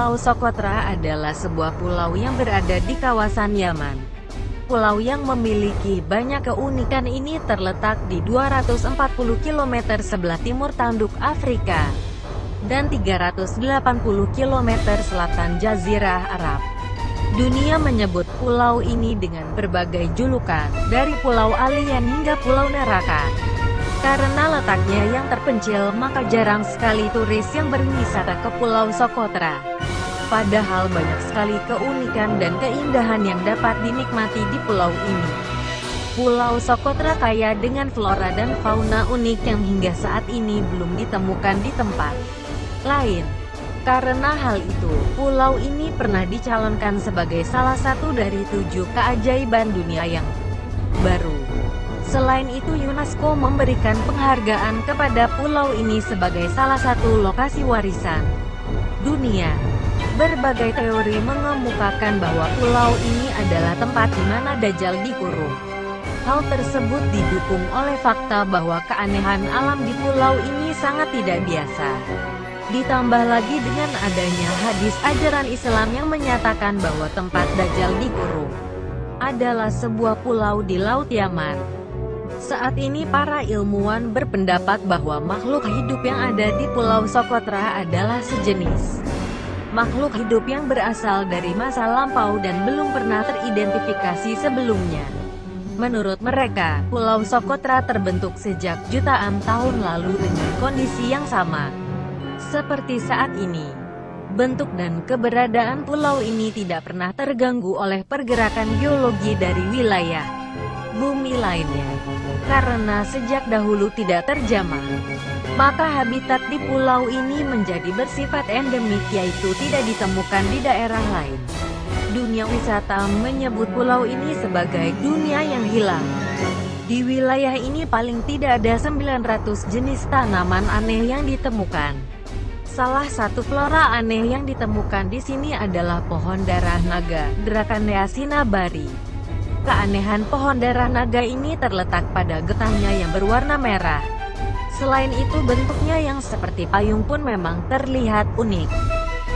Pulau Socotra adalah sebuah pulau yang berada di kawasan Yaman. Pulau yang memiliki banyak keunikan ini terletak di 240 km sebelah timur tanduk Afrika dan 380 km selatan Jazirah Arab. Dunia menyebut pulau ini dengan berbagai julukan, dari Pulau Alien hingga Pulau Neraka. Karena letaknya yang terpencil, maka jarang sekali turis yang berwisata ke Pulau Socotra. Padahal banyak sekali keunikan dan keindahan yang dapat dinikmati di pulau ini. Pulau Socotra kaya dengan flora dan fauna unik yang hingga saat ini belum ditemukan di tempat lain. Karena hal itu, pulau ini pernah dicalonkan sebagai salah satu dari 7 keajaiban dunia yang baru. Selain itu, UNESCO memberikan penghargaan kepada pulau ini sebagai salah satu lokasi warisan dunia. Berbagai teori mengemukakan bahwa pulau ini adalah tempat di mana Dajjal dikurung. Hal tersebut didukung oleh fakta bahwa keanehan alam di pulau ini sangat tidak biasa. Ditambah lagi dengan adanya hadis ajaran Islam yang menyatakan bahwa tempat Dajjal dikurung adalah sebuah pulau di Laut Yaman. Saat ini para ilmuwan berpendapat bahwa makhluk hidup yang ada di Pulau Socotra adalah sejenis makhluk hidup yang berasal dari masa lampau dan belum pernah teridentifikasi sebelumnya. Menurut mereka, Pulau Socotra terbentuk sejak jutaan tahun lalu dengan kondisi yang sama seperti saat ini. Bentuk dan keberadaan pulau ini tidak pernah terganggu oleh pergerakan geologi dari wilayah bumi lainnya. Karena sejak dahulu tidak terjamah, maka habitat di pulau ini menjadi bersifat endemik, yaitu tidak ditemukan di daerah lain. Dunia wisata menyebut pulau ini sebagai dunia yang hilang. Di wilayah ini paling tidak ada 900 jenis tanaman aneh yang ditemukan. Salah satu flora aneh yang ditemukan di sini adalah pohon darah naga, Dracaena cinnamomea. Keanehan pohon darah naga ini terletak pada getahnya yang berwarna merah. Selain itu, bentuknya yang seperti payung pun memang terlihat unik.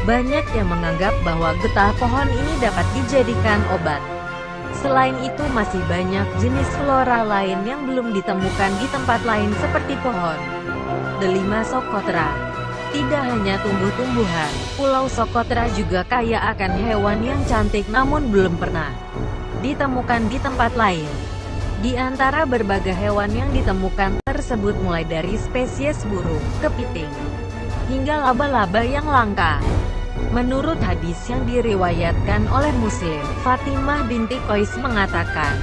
Banyak yang menganggap bahwa getah pohon ini dapat dijadikan obat. Selain itu, masih banyak jenis flora lain yang belum ditemukan di tempat lain seperti pohon delima Socotra. Tidak hanya tumbuh-tumbuhan, Pulau Socotra juga kaya akan hewan yang cantik namun belum pernah ditemukan di tempat lain. Di antara berbagai hewan yang ditemukan tersebut mulai dari spesies burung, kepiting, hingga laba-laba yang langka. Menurut hadis yang diriwayatkan oleh Muslim, Fatimah binti Qais mengatakan,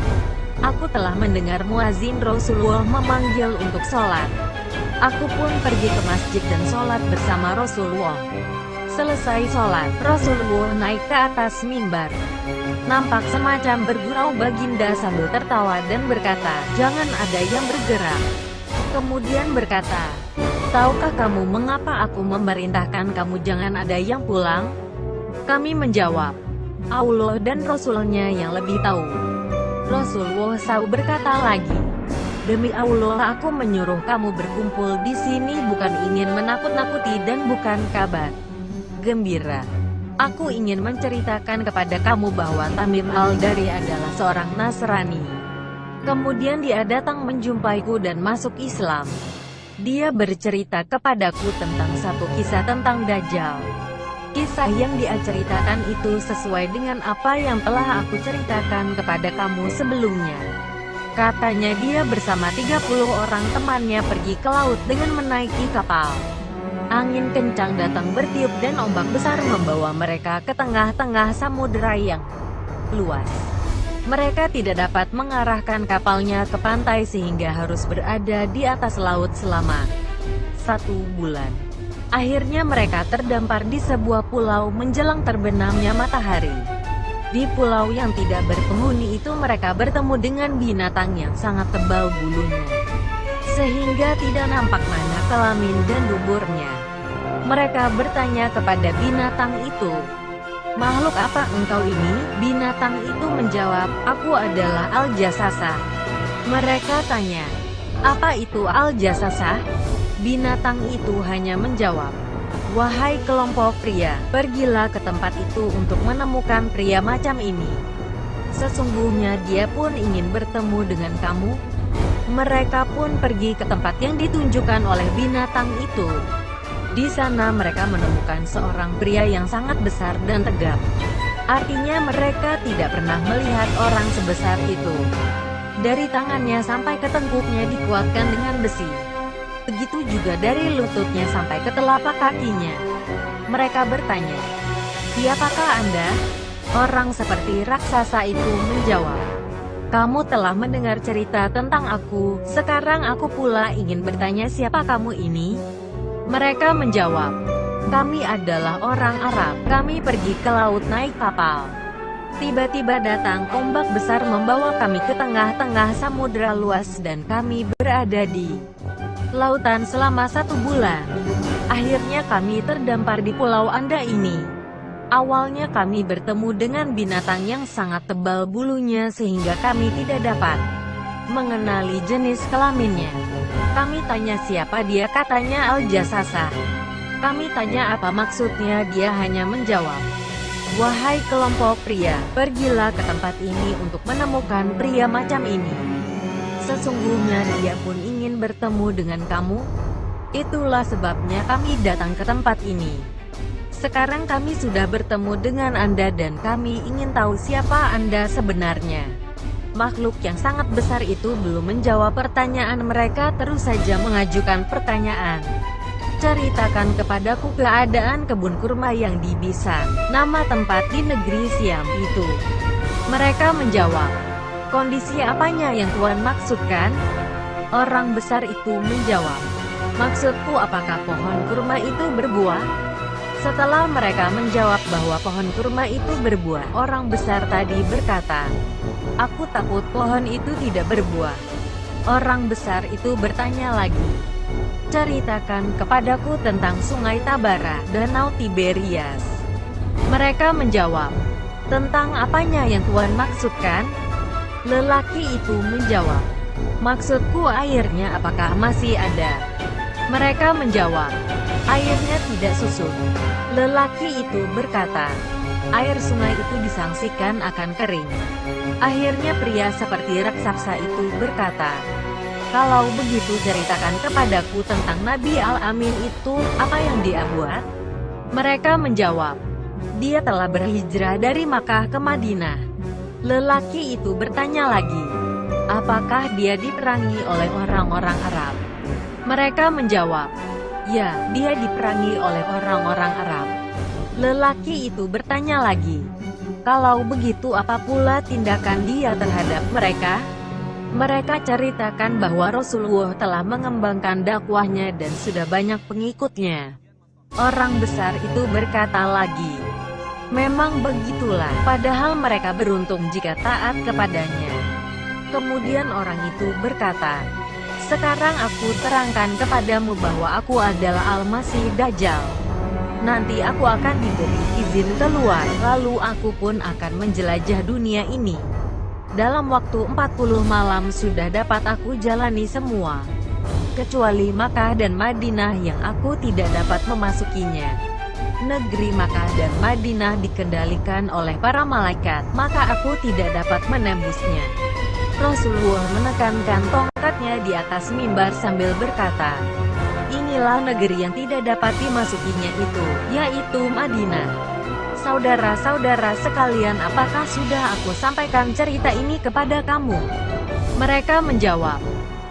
"Aku telah mendengar muazin Rasulullah memanggil untuk sholat. Aku pun pergi ke masjid dan sholat bersama Rasulullah. Selesai sholat, Rasulullah naik ke atas mimbar. Nampak semacam bergurau baginda sambil tertawa dan berkata, 'Jangan ada yang bergerak.' Kemudian berkata, 'Tahukah kamu mengapa aku memerintahkan kamu jangan ada yang pulang?' Kami menjawab, 'Allah dan Rasulnya yang lebih tahu.' Rasulullah SAW berkata lagi, 'Demi Allah, aku menyuruh kamu berkumpul di sini bukan ingin menakut-nakuti dan bukan kabar gembira. Aku ingin menceritakan kepada kamu bahwa Tamim al-Dari adalah seorang Nasrani. Kemudian dia datang menjumpaiku dan masuk Islam. Dia bercerita kepadaku tentang satu kisah tentang Dajjal. Kisah yang dia ceritakan itu sesuai dengan apa yang telah aku ceritakan kepada kamu sebelumnya. Katanya dia bersama 30 orang temannya pergi ke laut dengan menaiki kapal. Angin kencang datang bertiup dan ombak besar membawa mereka ke tengah-tengah samudera yang luas. Mereka tidak dapat mengarahkan kapalnya ke pantai sehingga harus berada di atas laut selama 1 bulan. Akhirnya mereka terdampar di sebuah pulau menjelang terbenamnya matahari. Di pulau yang tidak berpenghuni itu mereka bertemu dengan binatang yang sangat tebal bulunya, sehingga tidak nampak mana kelamin dan duburnya. Mereka bertanya kepada binatang itu, "Makhluk apa engkau ini?" Binatang itu menjawab, "Aku adalah Al-Jassasah." Mereka tanya, "Apa itu Al-Jassasah?" Binatang itu hanya menjawab, Wahai kelompok pria, pergilah ke tempat itu untuk menemukan pria macam ini. Sesungguhnya dia pun ingin bertemu dengan kamu. Mereka pun pergi ke tempat yang ditunjukkan oleh binatang itu. Di sana mereka menemukan seorang pria yang sangat besar dan tegap. Artinya mereka tidak pernah melihat orang sebesar itu. Dari tangannya sampai ke tengkuknya dikuatkan dengan besi. Begitu juga dari lututnya sampai ke telapak kakinya. Mereka bertanya, "Siapakah Anda?" Orang seperti raksasa itu menjawab, "Kamu telah mendengar cerita tentang aku, sekarang aku pula ingin bertanya siapa kamu ini?" Mereka menjawab, "Kami adalah orang Arab, kami pergi ke laut naik kapal. Tiba-tiba datang ombak besar membawa kami ke tengah-tengah samudera luas dan kami berada di lautan selama 1 bulan. Akhirnya kami terdampar di pulau Anda ini. Awalnya kami bertemu dengan binatang yang sangat tebal bulunya sehingga kami tidak dapat mengenali jenis kelaminnya. Kami tanya siapa dia, katanya Al-Jasasah. Kami tanya apa maksudnya, dia hanya menjawab, 'Wahai kelompok pria, pergilah ke tempat ini untuk menemukan pria macam ini. Sesungguhnya dia pun ingin bertemu dengan kamu. Itulah sebabnya kami datang ke tempat ini. Sekarang kami sudah bertemu dengan Anda dan kami ingin tahu siapa Anda sebenarnya.' Makhluk yang sangat besar itu belum menjawab pertanyaan mereka, terus saja mengajukan pertanyaan. "Ceritakan kepadaku keadaan kebun kurma yang di Bisan, nama tempat di negeri Siam itu." Mereka menjawab, "Kondisi apanya yang Tuan maksudkan?" Orang besar itu menjawab, "Maksudku apakah pohon kurma itu berbuah?" Setelah mereka menjawab bahwa pohon kurma itu berbuah, orang besar tadi berkata, "Aku takut pohon itu tidak berbuah." Orang besar itu bertanya lagi, "Ceritakan kepadaku tentang Sungai Tabara, Danau Tiberias." Mereka menjawab, "Tentang apanya yang Tuan maksudkan?" Lelaki itu menjawab, "Maksudku airnya apakah masih ada?" Mereka menjawab, "Airnya tidak susut." Lelaki itu berkata, "Air sungai itu disangsikan akan kering." Akhirnya pria seperti raksasa itu berkata, "Kalau begitu ceritakan kepadaku tentang Nabi Al-Amin itu, apa yang dia buat?" Mereka menjawab, "Dia telah berhijrah dari Makkah ke Madinah." Lelaki itu bertanya lagi, "Apakah dia diperangi oleh orang-orang Arab?" Mereka menjawab, "Ya, dia diperangi oleh orang-orang Arab." Lelaki itu bertanya lagi, "Kalau begitu apa pula tindakan dia terhadap mereka?" Mereka ceritakan bahwa Rasulullah telah mengembangkan dakwahnya dan sudah banyak pengikutnya. Orang besar itu berkata lagi, "Memang begitulah, padahal mereka beruntung jika taat kepadanya." Kemudian orang itu berkata, "Sekarang aku terangkan kepadamu bahwa aku adalah Al-Masih Dajjal. Nanti aku akan diberi izin keluar, lalu aku pun akan menjelajah dunia ini. Dalam waktu 40 malam sudah dapat aku jalani semua, kecuali Makkah dan Madinah yang aku tidak dapat memasukinya. Negeri Makkah dan Madinah dikendalikan oleh para malaikat, maka aku tidak dapat menembusnya." Rasulullah menekankan tongkatnya di atas mimbar sambil berkata, "Inilah negeri yang tidak dapat dimasukinya itu, yaitu Madinah. Saudara-saudara sekalian, apakah sudah aku sampaikan cerita ini kepada kamu?" Mereka menjawab,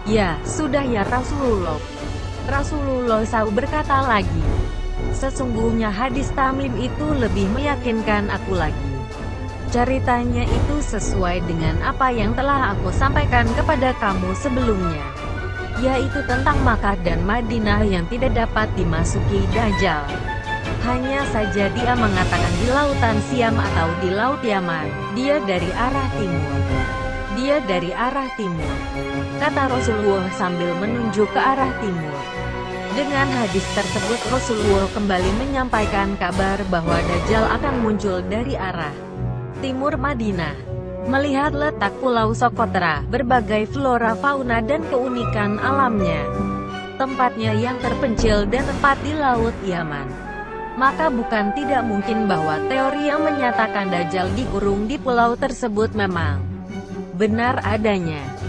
"Ya, sudah ya Rasulullah." Rasulullah SAW berkata lagi, "Sesungguhnya hadis Tamim itu lebih meyakinkan aku lagi. Ceritanya itu sesuai dengan apa yang telah aku sampaikan kepada kamu sebelumnya, yaitu tentang Makkah dan Madinah yang tidak dapat dimasuki Dajjal. Hanya saja dia mengatakan di lautan Siam atau di laut Yaman, dia dari arah timur. Dia dari arah timur," kata Rasulullah sambil menunjuk ke arah timur. Dengan hadis tersebut Rasulullah kembali menyampaikan kabar bahwa Dajjal akan muncul dari arah timur Madinah. Melihat letak Pulau Sokotra, berbagai flora fauna dan keunikan alamnya, tempatnya yang terpencil dan tepat di laut Yaman, maka bukan tidak mungkin bahwa teori yang menyatakan Dajjal dikurung di pulau tersebut memang benar adanya.